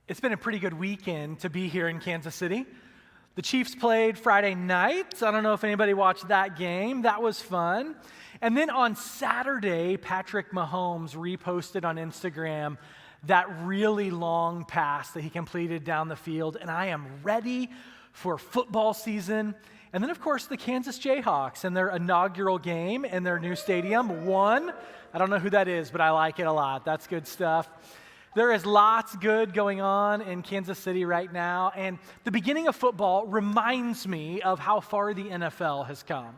It's been a pretty good weekend to be here in Kansas City. The Chiefs played Friday night. I don't know if anybody watched that game. That was fun. And then on Saturday, Patrick Mahomes reposted on Instagram that really long pass that he completed down the field. And I am ready for football season. And then, of course, the Kansas Jayhawks and their inaugural game in their new stadium won. I don't know who that is, but I like it a lot. That's good stuff. There is lots good going on in Kansas City right now, and the beginning of football reminds me of how far the NFL has come.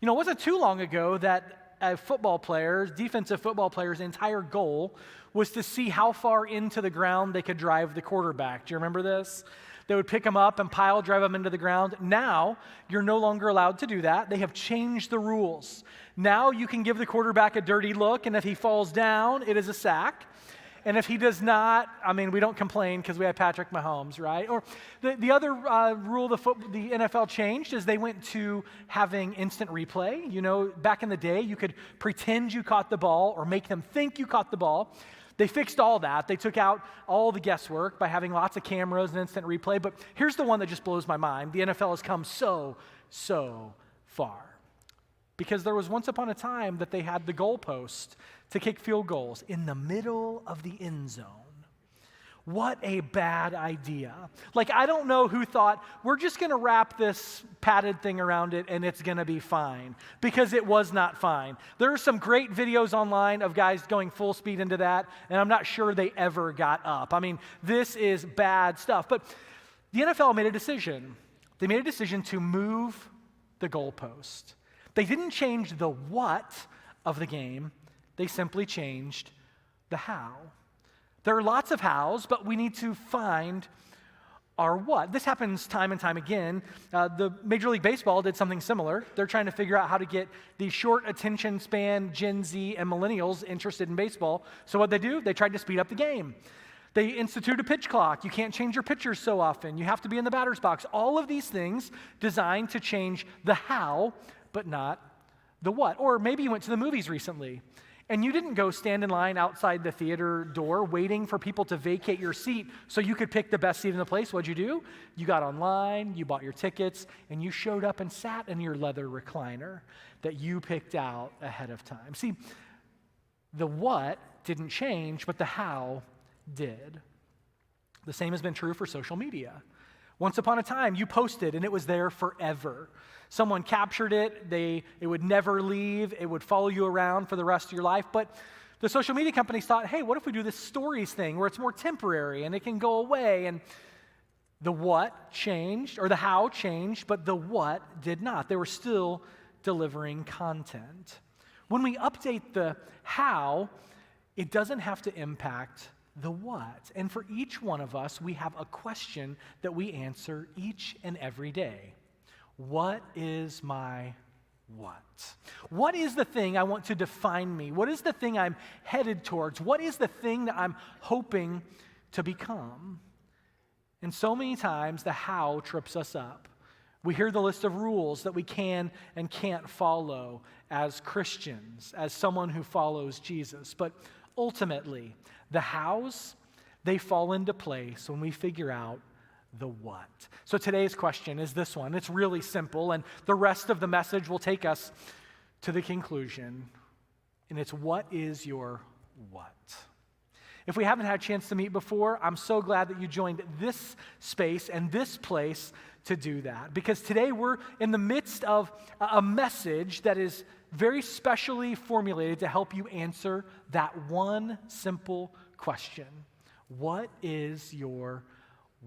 You know, it wasn't too long ago that a defensive football player's entire goal was to see how far into the ground they could drive the quarterback. Do you remember this? They would pick him up and drive him into the ground. Now, you're no longer allowed to do that. They have changed the rules. Now you can give the quarterback a dirty look, and if he falls down, it is a sack. And if he does not, we don't complain because we have Patrick Mahomes, right? Or the other rule the NFL changed is they went to having instant replay. You know, back in the day, you could pretend you caught the ball or make them think you caught the ball. They fixed all that. They took out all the guesswork by having lots of cameras and instant replay. But here's the one that just blows my mind. The NFL has come so far. Because there was once upon a time that they had the goalpost to kick field goals in the middle of the end zone. What a bad idea. Like, I don't know who thought, we're just going to wrap this padded thing around it and it's going to be fine, because it was not fine. There are some great videos online of guys going full speed into that, and I'm not sure they ever got up. This is bad stuff. But the NFL made a decision. They made a decision to move the goalpost. They didn't change the what of the game. They simply changed the how. There are lots of hows, but we need to find our what. This happens time and time again. The Major League Baseball did something similar. They're trying to figure out how to get the short attention span Gen Z and millennials interested in baseball. So what they do, they tried to speed up the game. They institute a pitch clock. You can't change your pitchers so often. You have to be in the batter's box. All of these things designed to change the how, but not the what. Or maybe you went to the movies recently, and you didn't go stand in line outside the theater door waiting for people to vacate your seat so you could pick the best seat in the place. What'd you do? You got online, you bought your tickets, and you showed up and sat in your leather recliner that you picked out ahead of time. See, the what didn't change, but the how did. The same has been true for social media. Once upon a time, you posted and it was there forever. Someone captured it, it would never leave, it would follow you around for the rest of your life. But the social media companies thought, hey, what if we do this stories thing where it's more temporary and it can go away? And the what changed, or the how changed, but the what did not. They were still delivering content. When we update the how, it doesn't have to impact the what. And for each one of us, we have a question that we answer each and every day. What is my what? What is the thing I want to define me? What is the thing I'm headed towards? What is the thing that I'm hoping to become? And so many times, the how trips us up. We hear the list of rules that we can and can't follow as Christians, as someone who follows Jesus. But ultimately, the hows, they fall into place when we figure out the what. So today's question is this one. It's really simple, and the rest of the message will take us to the conclusion. And it's, what is your what? If we haven't had a chance to meet before, I'm so glad that you joined this space and this place to do that. Because today we're in the midst of a message that is very specially formulated to help you answer that one simple question. What is your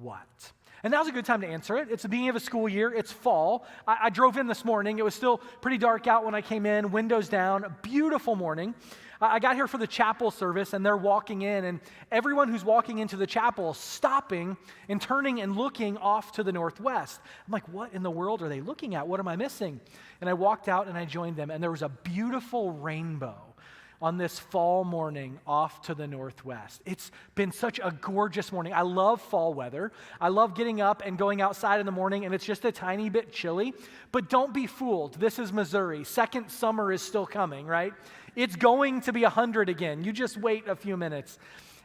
what? And now's a good time to answer it. It's the beginning of a school year. It's fall. I drove in this morning. It was still pretty dark out when I came in, windows down, a beautiful morning. I got here for the chapel service, and they're walking in, and everyone who's walking into the chapel is stopping and turning and looking off to the northwest. I'm like, what in the world are they looking at? What am I missing? And I walked out and I joined them, and there was a beautiful rainbow on this fall morning off to the northwest. It's been such a gorgeous morning. I love fall weather. I love getting up and going outside in the morning, and it's just a tiny bit chilly. But don't be fooled. This is Missouri. Second summer is still coming, right? It's going to be 100 again. You just wait a few minutes.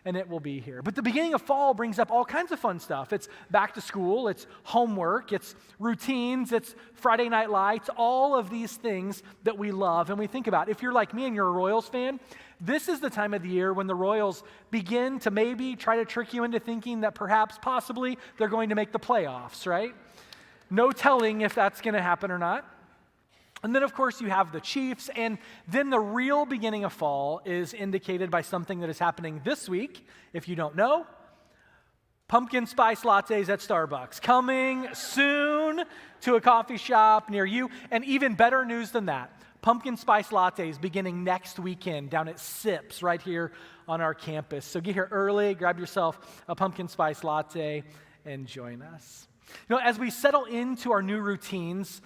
and it will be here. But the beginning of fall brings up all kinds of fun stuff. It's back to school, it's homework, it's routines, it's Friday night lights, all of these things that we love and we think about. If you're like me and you're a Royals fan, this is the time of the year when the Royals begin to maybe try to trick you into thinking that perhaps, possibly, they're going to make the playoffs, right? No telling if that's going to happen or not. And then, of course, you have the Chiefs, and then the real beginning of fall is indicated by something that is happening this week, if you don't know. Pumpkin spice lattes at Starbucks, coming soon to a coffee shop near you. And even better news than that, pumpkin spice lattes beginning next weekend down at Sips right here on our campus. So get here early, grab yourself a pumpkin spice latte, and join us. As we settle into our new routines,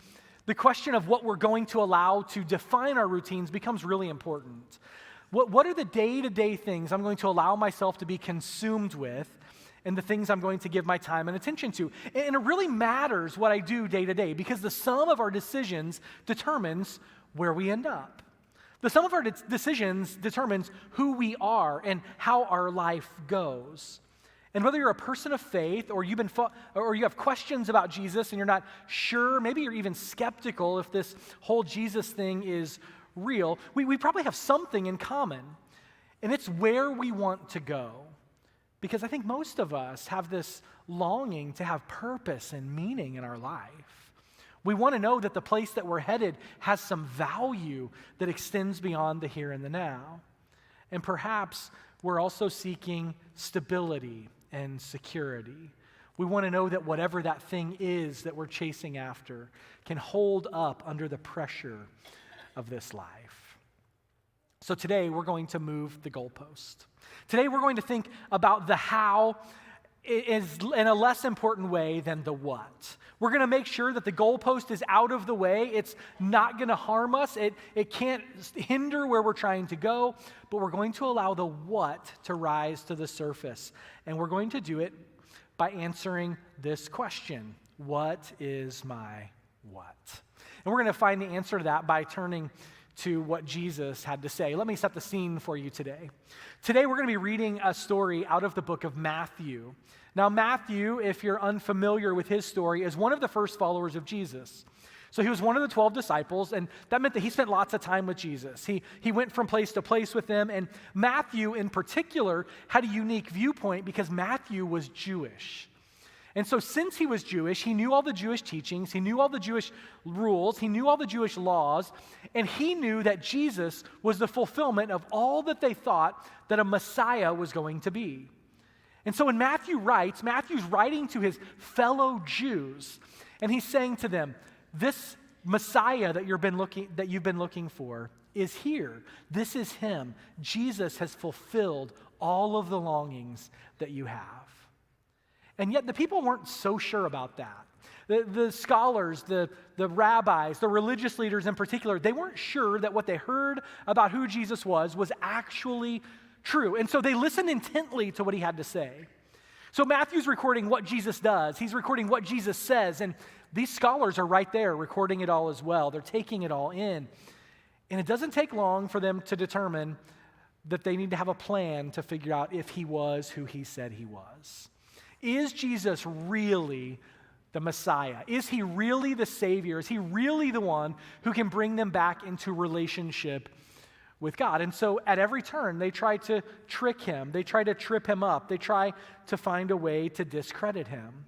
the question of what we're going to allow to define our routines becomes really important. What are the day-to-day things I'm going to allow myself to be consumed with and the things I'm going to give my time and attention to? And it really matters what I do day to day because the sum of our decisions determines where we end up. The sum of our decisions determines who we are and how our life goes. And whether you're a person of faith or you have questions about Jesus and you're not sure, maybe you're even skeptical if this whole Jesus thing is real, we probably have something in common. And it's where we want to go. Because I think most of us have this longing to have purpose and meaning in our life. We want to know that the place that we're headed has some value that extends beyond the here and the now. And perhaps we're also seeking stability and security. We want to know that whatever that thing is that we're chasing after can hold up under the pressure of this life. So today we're going to move the goalpost. Today we're going to think about the how is in a less important way than the what. We're going to make sure that the goalpost is out of the way. It's not going to harm us. It can't hinder where we're trying to go, but we're going to allow the what to rise to the surface. And we're going to do it by answering this question: what is my what? And we're going to find the answer to that by turning to what Jesus had to say. Let me set the scene for you today. Today we're going to be reading a story out of the book of Matthew. Now Matthew, if you're unfamiliar with his story, is one of the first followers of Jesus. So he was one of the 12 disciples, and that meant that he spent lots of time with Jesus. He went from place to place with them, and Matthew in particular had a unique viewpoint because Matthew was Jewish. And so since he was Jewish, he knew all the Jewish teachings, he knew all the Jewish rules, he knew all the Jewish laws, and he knew that Jesus was the fulfillment of all that they thought that a Messiah was going to be. And so when Matthew's writing to his fellow Jews, and he's saying to them, this Messiah that you've been looking for is here. This is him. Jesus has fulfilled all of the longings that you have. And yet the people weren't so sure about that. The scholars, the rabbis, the religious leaders in particular, they weren't sure that what they heard about who Jesus was actually true. And so they listened intently to what he had to say. So Matthew's recording what Jesus does. He's recording what Jesus says. And these scholars are right there recording it all as well. They're taking it all in. And it doesn't take long for them to determine that they need to have a plan to figure out if he was who he said he was. Is Jesus really the Messiah? Is he really the Savior? Is he really the one who can bring them back into relationship with God? And so at every turn, they try to trick him. They try to trip him up. They try to find a way to discredit him.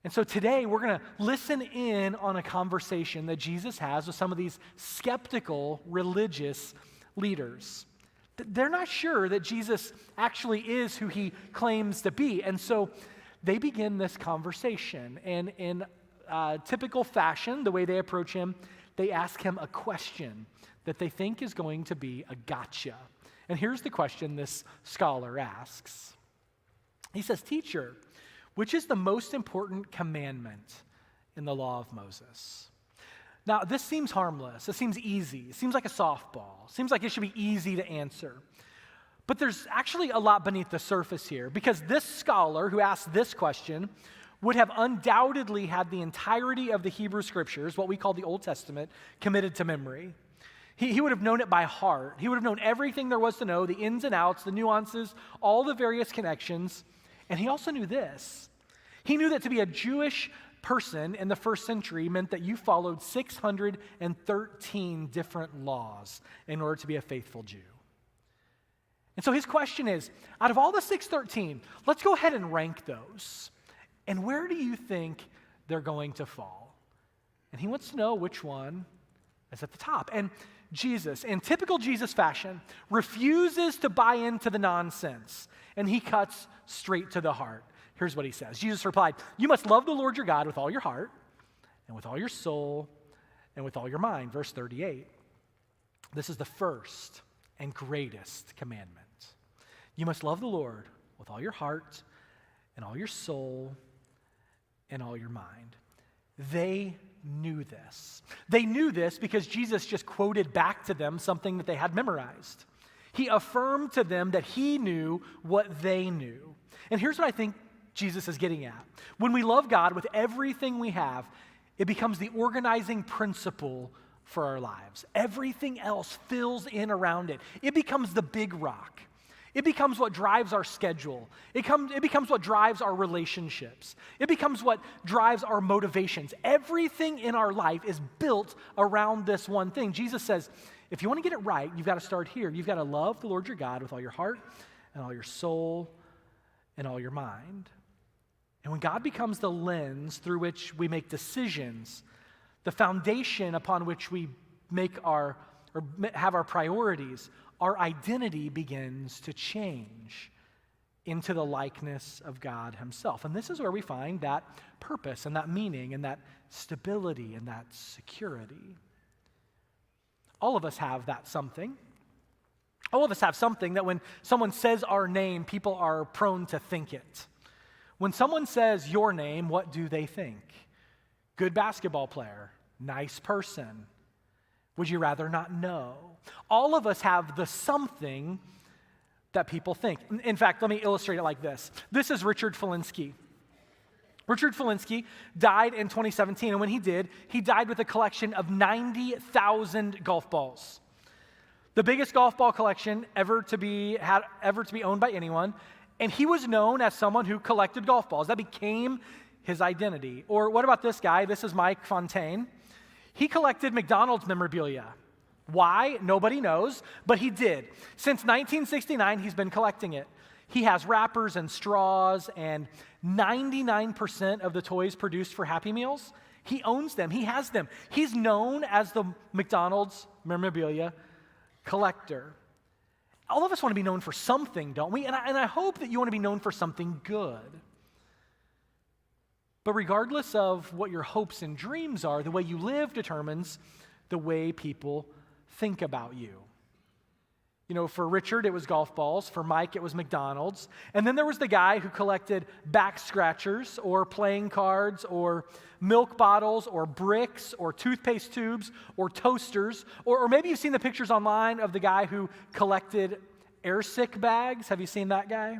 And so today, we're going to listen in on a conversation that Jesus has with some of these skeptical religious leaders. They're not sure that Jesus actually is who he claims to be. And so they begin this conversation. And in typical fashion, the way they approach him, they ask him a question that they think is going to be a gotcha. And here's the question this scholar asks. He says, "Teacher, which is the most important commandment in the law of Moses?" Now, this seems harmless. It seems easy. It seems like a softball. It seems like it should be easy to answer. But there's actually a lot beneath the surface here, because this scholar who asked this question would have undoubtedly had the entirety of the Hebrew Scriptures, what we call the Old Testament, committed to memory. He would have known it by heart. He would have known everything there was to know, the ins and outs, the nuances, all the various connections. And he also knew this. He knew that to be a Jewish person in the first century meant that you followed 613 different laws in order to be a faithful Jew. And so his question is, out of all the 613, let's go ahead and rank those. And where do you think they're going to fall? And he wants to know which one is at the top. And Jesus, in typical Jesus fashion, refuses to buy into the nonsense, and he cuts straight to the heart. Here's what he says. Jesus replied, "You must love the Lord your God with all your heart, and with all your soul, and with all your mind." Verse 38. This is the first and greatest commandment. You must love the Lord with all your heart, and all your soul, and all your mind. They knew this. They knew this because Jesus just quoted back to them something that they had memorized. He affirmed to them that he knew what they knew. And here's what I think Jesus is getting at. When we love God with everything we have, it becomes the organizing principle for our lives. Everything else fills in around it. It becomes the big rock. It becomes what drives our schedule. It becomes what drives our relationships. It becomes what drives our motivations. Everything in our life is built around this one thing. Jesus says, if you want to get it right, you've got to start here. You've got to love the Lord your God with all your heart and all your soul and all your mind. And when God becomes the lens through which we make decisions, the foundation upon which we have our priorities, our identity begins to change into the likeness of God himself. And this is where we find that purpose and that meaning and that stability and that security. All of us have that something. All of us have something that when someone says our name, people are prone to think it. When someone says your name, what do they think? Good basketball player, nice person. Would you rather not know? All of us have the something that people think. In fact, let me illustrate it like this. This is Richard Felinsky. Richard Felinsky died in 2017, and when he did, he died with a collection of 90,000 golf balls. The biggest golf ball collection ever to be owned by anyone, and he was known as someone who collected golf balls. That became his identity. Or what about this guy? This is Mike Fontaine. He collected McDonald's memorabilia. Why? Nobody knows, but he did. Since 1969, he's been collecting it. He has wrappers and straws, and 99% of the toys produced for Happy Meals, he owns them. He has them. He's known as the McDonald's memorabilia collector. All of us want to be known for something, don't we? And I hope that you want to be known for something good. But regardless of what your hopes and dreams are, the way you live determines the way people think about you. You know, for Richard, it was golf balls. For Mike, it was McDonald's. And then there was the guy who collected back scratchers or playing cards or milk bottles or bricks or toothpaste tubes or toasters. Or maybe you've seen the pictures online of the guy who collected airsick bags. Have you seen that guy?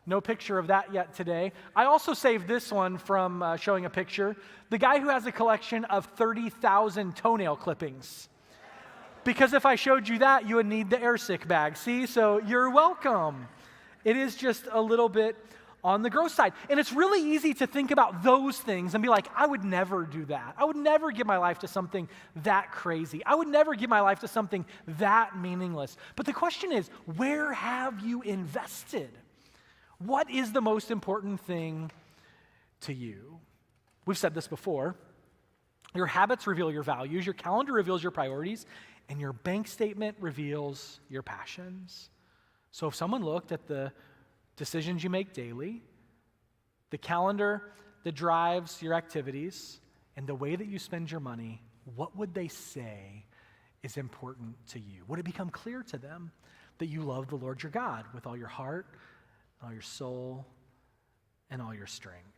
No picture of that yet today. I also saved this one from showing a picture. The guy who has a collection of 30,000 toenail clippings. Because if I showed you that, you would need the airsick bag. See? So you're welcome. It is just a little bit on the gross side. And it's really easy to think about those things and be like, I would never do that. I would never give my life to something that crazy. I would never give my life to something that meaningless. But the question is, where have you invested? What is the most important thing to you? We've said this before. Your habits reveal your values, your calendar reveals your priorities, and your bank statement reveals your passions. So if someone looked at the decisions you make daily, the calendar that drives your activities, and the way that you spend your money, what would they say is important to you? Would it become clear to them that you love the Lord your God with all your heart, all your soul, and all your strength?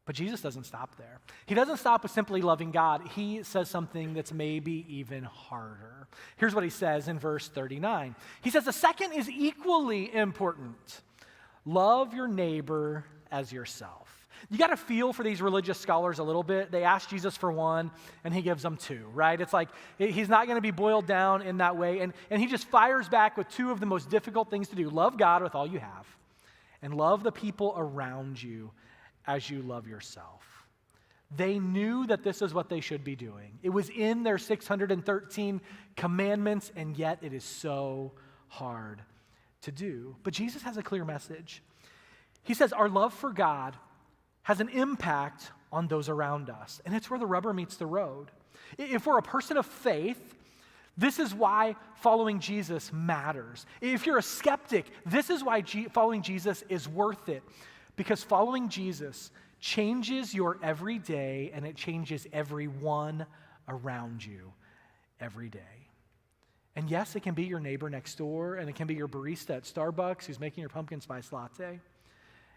But Jesus doesn't stop there. He doesn't stop with simply loving God. He says something that's maybe even harder. Here's what he says in verse 39. He says, the second is equally important. Love your neighbor as yourself. You got to feel for these religious scholars a little bit. They ask Jesus for one, and he gives them two, right? It's like he's not going to be boiled down in that way. And he just fires back with two of the most difficult things to do. Love God with all you have, and love the people around you as you love yourself. They knew that this is what they should be doing. It was in their 613 commandments, and yet it is so hard to do. But Jesus has a clear message. He says our love for God has an impact on those around us, and it's where the rubber meets the road. If we're a person of faith, this is why following Jesus matters. If you're a skeptic, this is why following Jesus is worth it, because following Jesus changes your every day, and it changes everyone around you every day. And yes, it can be your neighbor next door, and it can be your barista at Starbucks who's making your pumpkin spice latte.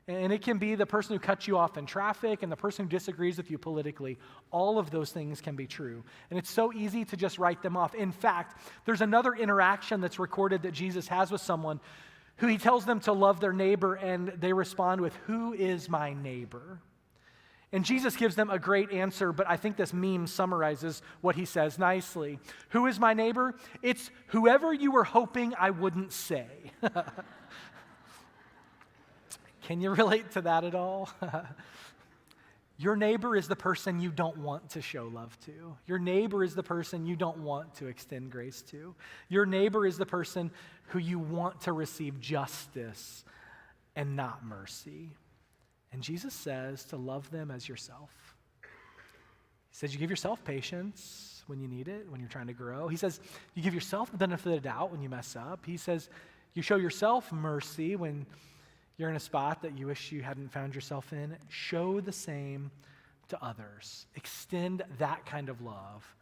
And it can be the person who cuts you off in traffic and the person who disagrees with you politically. All of those things can be true. And it's so easy to just write them off. In fact, there's another interaction that's recorded that Jesus has with someone who he tells them to love their neighbor, and they respond with, "Who is my neighbor?" And Jesus gives them a great answer, but I think this meme summarizes what he says nicely. Who is my neighbor? It's whoever you were hoping I wouldn't say. Can you relate to that at all? Your neighbor is the person you don't want to show love to. Your neighbor is the person you don't want to extend grace to. Your neighbor is the person who you want to receive justice and not mercy. And Jesus says to love them as yourself. He says you give yourself patience when you need it, when you're trying to grow. He says you give yourself the benefit of the doubt when you mess up. He says you show yourself mercy when you're in a spot that you wish you hadn't found yourself in. Show the same to others. Extend that kind of love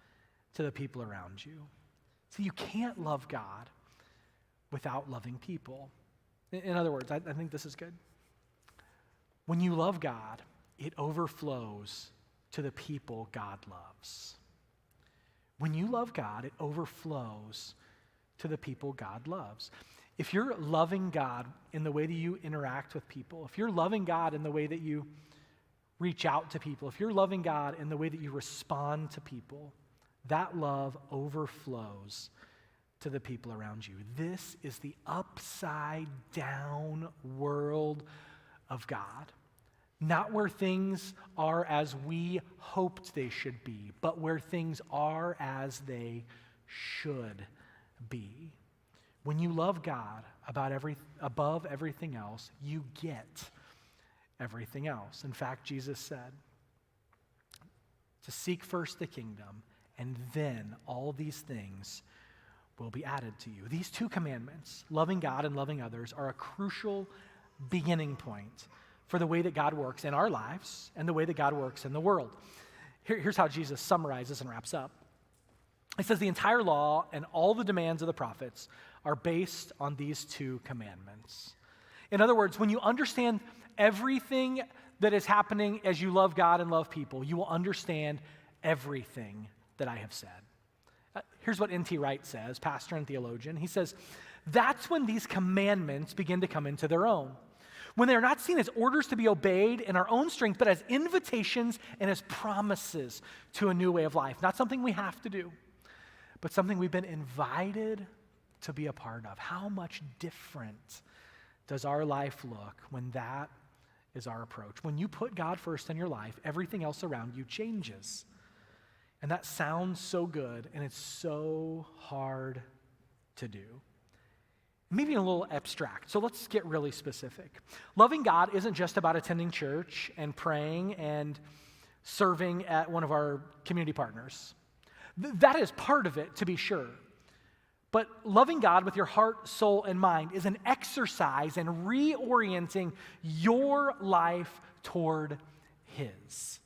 to the people around you. So you can't love God without loving people. In other words, I think this is good. When you love God, it overflows to the people God loves. When you love God, it overflows to the people God loves. If you're loving God in the way that you interact with people, if you're loving God in the way that you reach out to people, if you're loving God in the way that you respond to people, that love overflows to the people around you. This is the upside down world of God. Not where things are as we hoped they should be, but where things are as they should be. When you love God above everything else, you get everything else. In fact, Jesus said to seek first the kingdom, and then all these things will be added to you. These two commandments, loving God and loving others, are a crucial beginning point for the way that God works in our lives and the way that God works in the world. Here's how Jesus summarizes and wraps up. It says the entire law and all the demands of the prophets are based on these two commandments. In other words, when you understand everything that is happening as you love God and love people, you will understand everything that I have said. Here's what N.T. Wright says, pastor and theologian. He says, that's when these commandments begin to come into their own. When they are not seen as orders to be obeyed in our own strength, but as invitations and as promises to a new way of life. Not something we have to do, but something we've been invited to be a part of. How much different does our life look when that is our approach? When you put God first in your life, everything else around you changes. And that sounds so good, and it's so hard to do. Maybe a little abstract. So let's get really specific. Loving God isn't just about attending church and praying and serving at one of our community partners. That is part of it, to be sure. But loving God with your heart, soul, and mind is an exercise in reorienting your life toward His.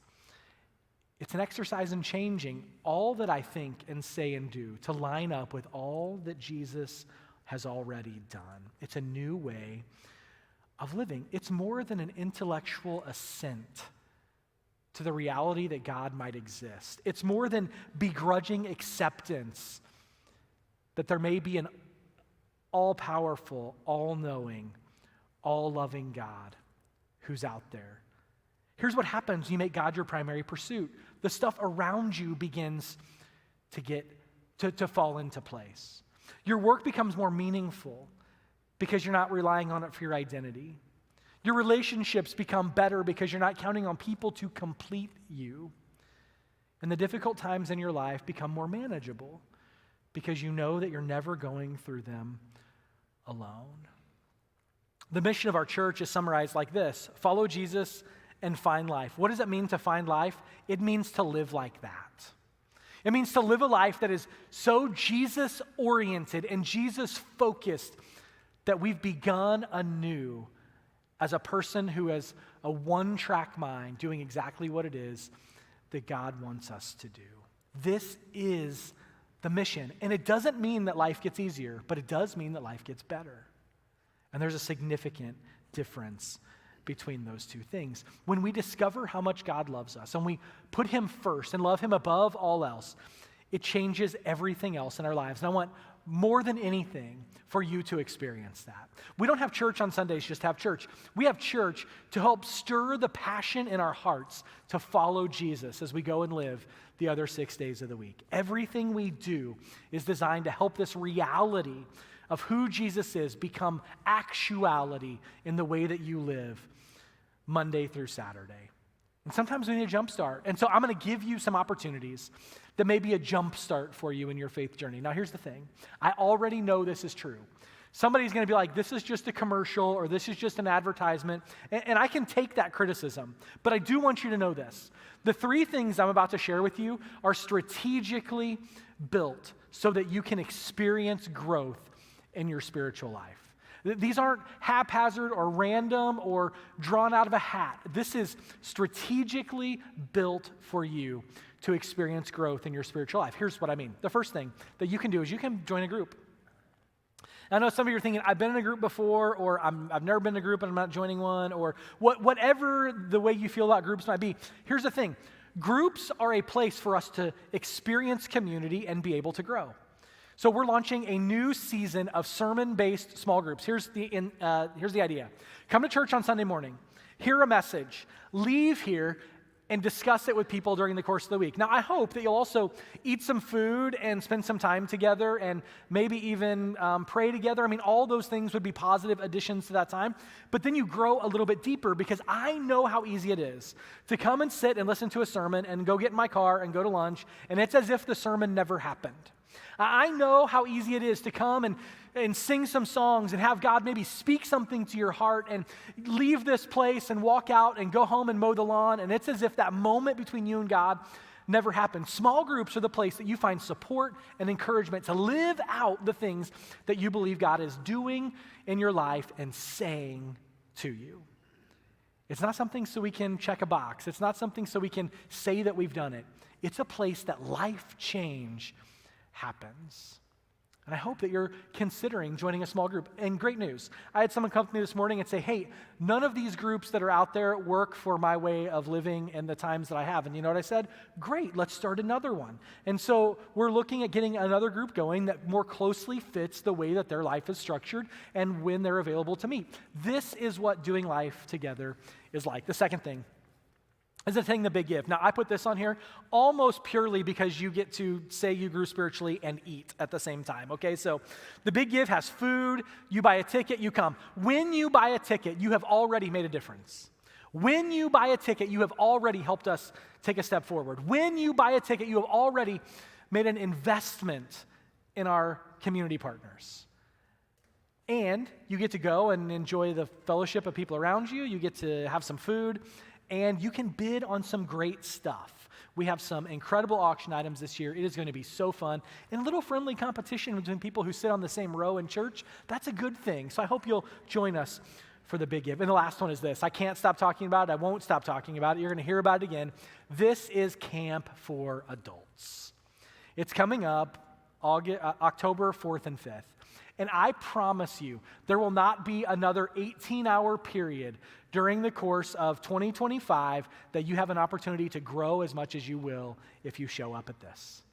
It's an exercise in changing all that I think and say and do to line up with all that Jesus has already done. It's a new way of living. It's more than an intellectual assent to the reality that God might exist. It's more than begrudging acceptance that there may be an all-powerful, all-knowing, all-loving God who's out there. Here's what happens when you make God your primary pursuit. The stuff around you begins to fall into place. Your work becomes more meaningful because you're not relying on it for your identity. Your relationships become better because you're not counting on people to complete you. And the difficult times in your life become more manageable because you know that you're never going through them alone. The mission of our church is summarized like this: follow Jesus and find life. What does it mean to find life? It means to live like that. It means to live a life that is so Jesus-oriented and Jesus-focused that we've begun anew as a person who has a one-track mind doing exactly what it is that God wants us to do. This is the mission. And it doesn't mean that life gets easier, but it does mean that life gets better. And there's a significant difference between those two things. When we discover how much God loves us and we put him first and love him above all else, it changes everything else in our lives. And I want more than anything for you to experience that. We don't have church on Sundays just to have church. We have church to help stir the passion in our hearts to follow Jesus as we go and live the other 6 days of the week. Everything we do is designed to help this reality of who Jesus is become actuality in the way that you live Monday through Saturday. And sometimes we need a jump start. And so I'm going to give you some opportunities that may be a jump start for you in your faith journey. Now, here's the thing. I already know this is true. Somebody's going to be like, this is just a commercial or this is just an advertisement. And I can take that criticism. But I do want you to know this. The 3 things I'm about to share with you are strategically built so that you can experience growth in your spiritual life. These aren't haphazard or random or drawn out of a hat. This is strategically built for you to experience growth in your spiritual life. Here's what I mean. The first thing that you can do is you can join a group. I know some of you are thinking, I've been in a group before, or I've never been in a group and I'm not joining one, or whatever the way you feel about groups might be. Here's the thing. Groups are a place for us to experience community and be able to grow. So we're launching a new season of sermon-based small groups. Here's the idea. Come to church on Sunday morning, hear a message, leave here, and discuss it with people during the course of the week. Now, I hope that you'll also eat some food and spend some time together and maybe even pray together. I mean, all those things would be positive additions to that time. But then you grow a little bit deeper because I know how easy it is to come and sit and listen to a sermon and go get in my car and go to lunch, and it's as if the sermon never happened. I know how easy it is to come and sing some songs and have God maybe speak something to your heart and leave this place and walk out and go home and mow the lawn, and it's as if that moment between you and God never happened. Small groups are the place that you find support and encouragement to live out the things that you believe God is doing in your life and saying to you. It's not something so we can check a box. It's not something so we can say that we've done it. It's a place that life change happens. And I hope that you're considering joining a small group. And great news, I had someone come to me this morning and say, hey, none of these groups that are out there work for my way of living and the times that I have. And you know what I said? Great, let's start another one. And so we're looking at getting another group going that more closely fits the way that their life is structured and when they're available to meet. This is what doing life together is like. The second thing is attending the Big Give. Now, I put this on here almost purely because you get to say you grew spiritually and eat at the same time, okay? So the Big Give has food, you buy a ticket, you come. When you buy a ticket, you have already made a difference. When you buy a ticket, you have already helped us take a step forward. When you buy a ticket, you have already made an investment in our community partners. And you get to go and enjoy the fellowship of people around you. You get to have some food. And you can bid on some great stuff. We have some incredible auction items this year. It is going to be so fun. And a little friendly competition between people who sit on the same row in church. That's a good thing. So I hope you'll join us for the Big Give. And the last one is this. I can't stop talking about it. I won't stop talking about it. You're going to hear about it again. This is Camp for Adults. It's coming up October 4th and 5th. And I promise you, there will not be another 18-hour period during the course of 2025 that you have an opportunity to grow as much as you will if you show up at this.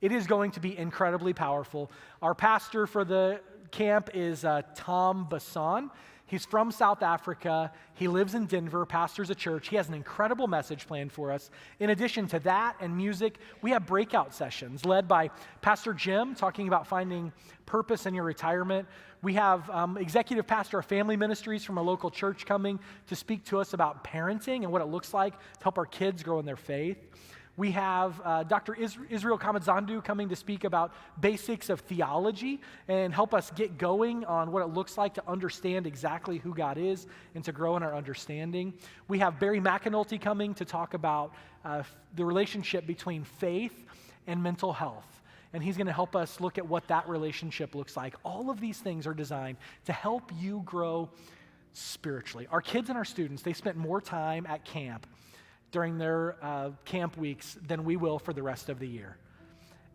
It is going to be incredibly powerful. Our pastor for the camp is Tom Basson. He's from South Africa. He lives in Denver, pastors a church. He has an incredible message planned for us. In addition to that and music, we have breakout sessions led by Pastor Jim talking about finding purpose in your retirement. We have executive pastor of family ministries from a local church coming to speak to us about parenting and what it looks like to help our kids grow in their faith. We have Dr. Israel Kamadzandu coming to speak about basics of theology and help us get going on what it looks like to understand exactly who God is and to grow in our understanding. We have Barry McAnulty coming to talk about the relationship between faith and mental health. And he's going to help us look at what that relationship looks like. All of these things are designed to help you grow spiritually. Our kids and our students, they spent more time at camp during their camp weeks than we will for the rest of the year.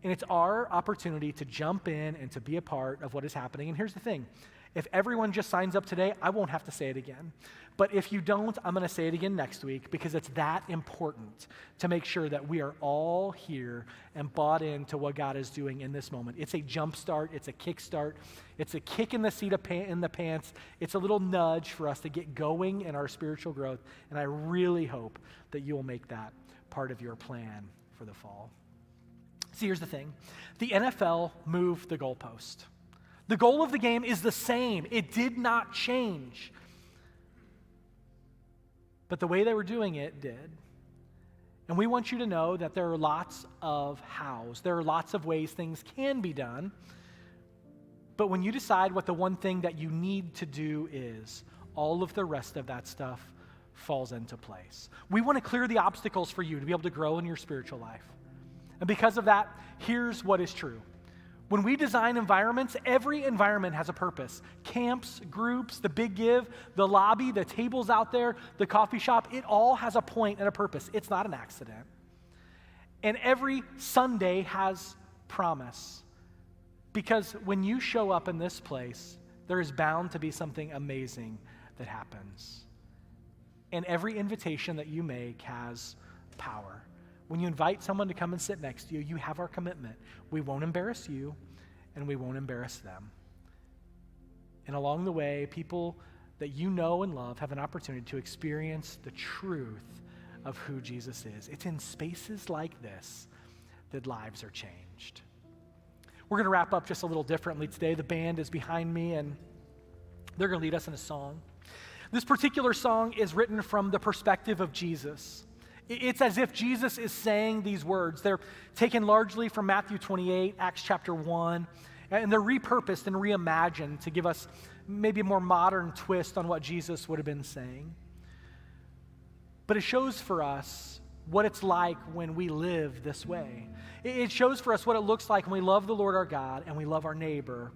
And it's our opportunity to jump in and to be a part of what is happening. And here's the thing. If everyone just signs up today, I won't have to say it again. But if you don't, I'm going to say it again next week because it's that important to make sure that we are all here and bought into what God is doing in this moment. It's a jump start. It's a kick start. It's a kick in the seat in the pants. It's a little nudge for us to get going in our spiritual growth. And I really hope that you will make that part of your plan for the fall. See, here's the thing. The NFL moved the goalpost. The goal of the game is the same. It did not change. But the way they were doing it did. And we want you to know that there are lots of hows. There are lots of ways things can be done. But when you decide what the one thing that you need to do is, all of the rest of that stuff falls into place. We want to clear the obstacles for you to be able to grow in your spiritual life. And because of that, here's what is true. When we design environments, every environment has a purpose. Camps, groups, the Big Give, the lobby, the tables out there, the coffee shop, it all has a point and a purpose. It's not an accident. And every Sunday has promise. Because when you show up in this place, there is bound to be something amazing that happens. And every invitation that you make has power. When you invite someone to come and sit next to you, you have our commitment. We won't embarrass you, and we won't embarrass them. And along the way, people that you know and love have an opportunity to experience the truth of who Jesus is. It's in spaces like this that lives are changed. We're going to wrap up just a little differently today. The band is behind me, and they're going to lead us in a song. This particular song is written from the perspective of Jesus. It's as if Jesus is saying these words. They're taken largely from Matthew 28, Acts chapter 1, and they're repurposed and reimagined to give us maybe a more modern twist on what Jesus would have been saying. But it shows for us what it's like when we live this way. It shows for us what it looks like when we love the Lord our God and we love our neighbor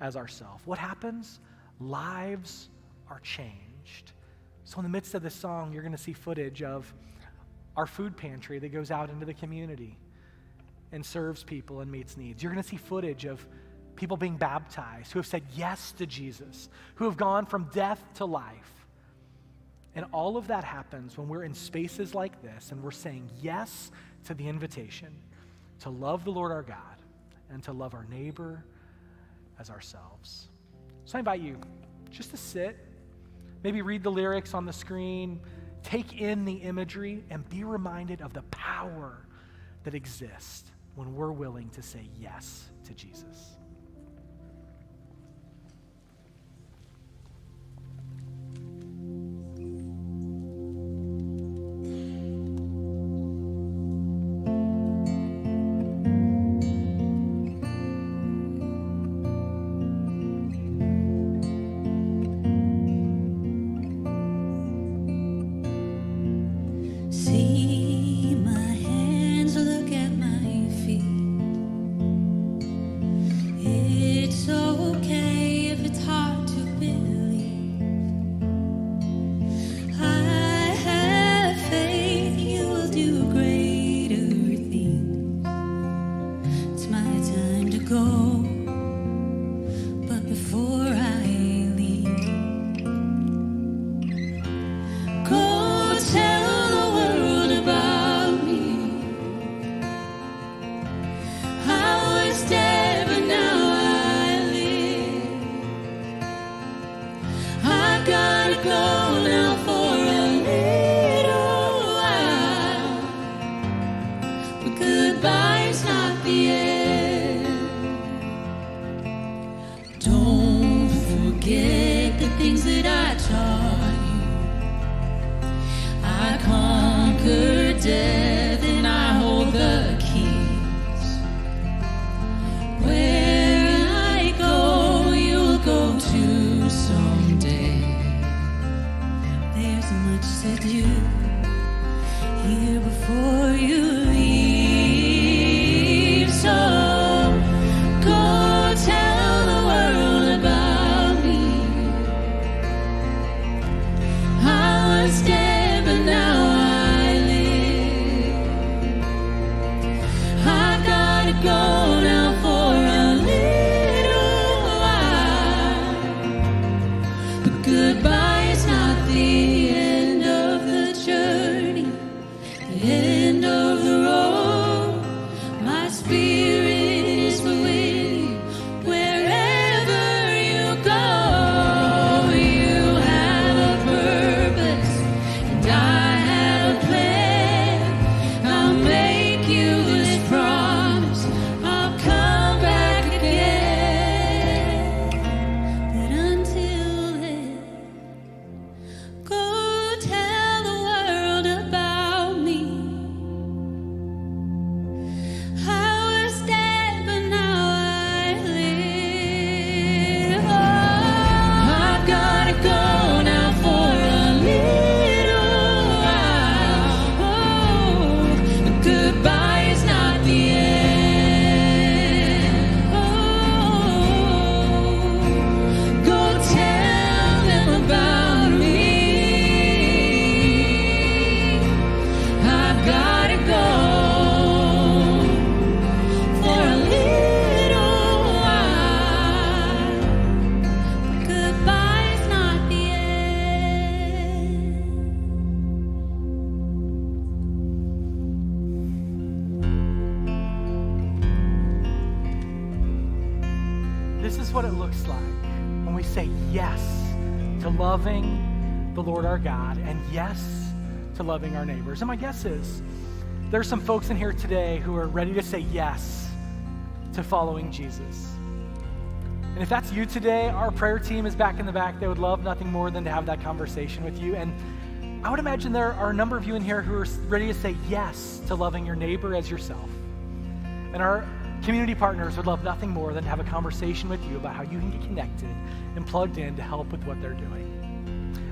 as ourselves. What happens? Lives are changed. So in the midst of this song, you're going to see footage of our food pantry that goes out into the community and serves people and meets needs. You're going to see footage of people being baptized who have said yes to Jesus, who have gone from death to life. And all of that happens when we're in spaces like this and we're saying yes to the invitation to love the Lord our God and to love our neighbor as ourselves. So I invite you just to sit, maybe read the lyrics on the screen, take in the imagery, and be reminded of the power that exists when we're willing to say yes to Jesus. See my hands, look at my feet. so much to do here before you leave. So go tell the world about me. I was dead, but now I live. I've gotta go now for a little while, but goodbye is not the end of the journey, the end of the road. My spirit is with you wherever you go. You have a purpose and I have a plan. I'll make you this promise, I'll come back again. But until then, go tell the world about me. I was dead, but now I live. Oh, I've gotta go now for a little while. Oh, goodbye is not the end. Oh, go tell them about me. I've gotta go for a little while. Goodbye is not the end. This is what it looks like when we say yes to loving the Lord our God and yes to loving our neighbors. And my guess is there's some folks in here today who are ready to say yes to following Jesus. And if that's you today, our prayer team is back in the back. They would love nothing more than to have that conversation with you. And I would imagine there are a number of you in here who are ready to say yes to loving your neighbor as yourself. And our community partners would love nothing more than to have a conversation with you about how you can get connected and plugged in to help with what they're doing.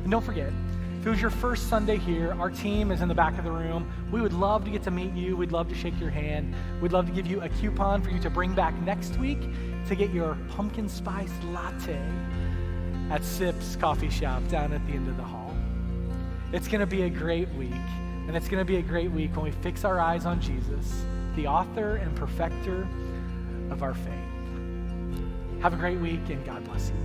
And don't forget, if it was your first Sunday here, our team is in the back of the room. We would love to get to meet you. We'd love to shake your hand. We'd love to give you a coupon for you to bring back next week to get your pumpkin spice latte at Sips Coffee Shop down at the end of the hall. It's going to be a great week, and it's going to be a great week when we fix our eyes on Jesus, the author and perfecter of our faith. Have a great week, and God bless you.